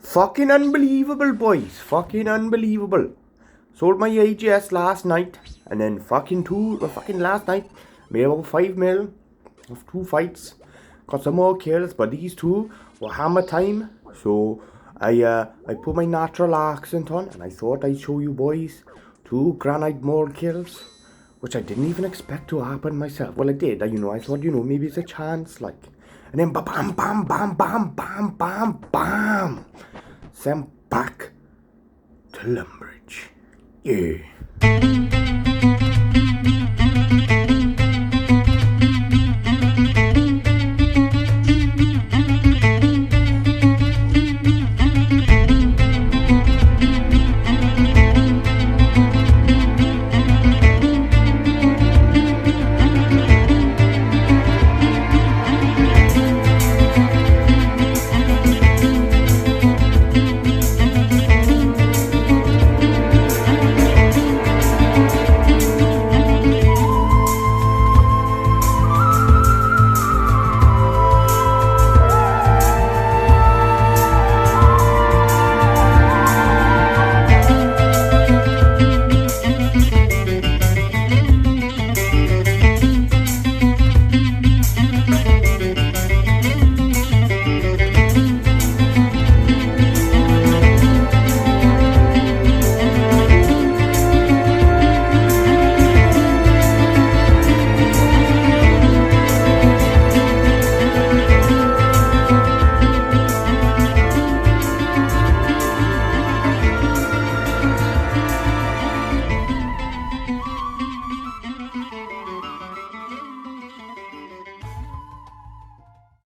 Fucking unbelievable, boys. Fucking unbelievable. Sold my AGS last night, and then fucking last night, made about 5 mil of 2 fights. Got some more kills, but these two were hammer time. So I put my natural accent on, and I thought I'd show you boys 2 granite mold kills, which I didn't even expect to happen myself. Well, I did. I thought, maybe it's a chance, like. And then bam, bam, bam, bam, bam, bam, bam. Sent back to Lumbridge. Yeah.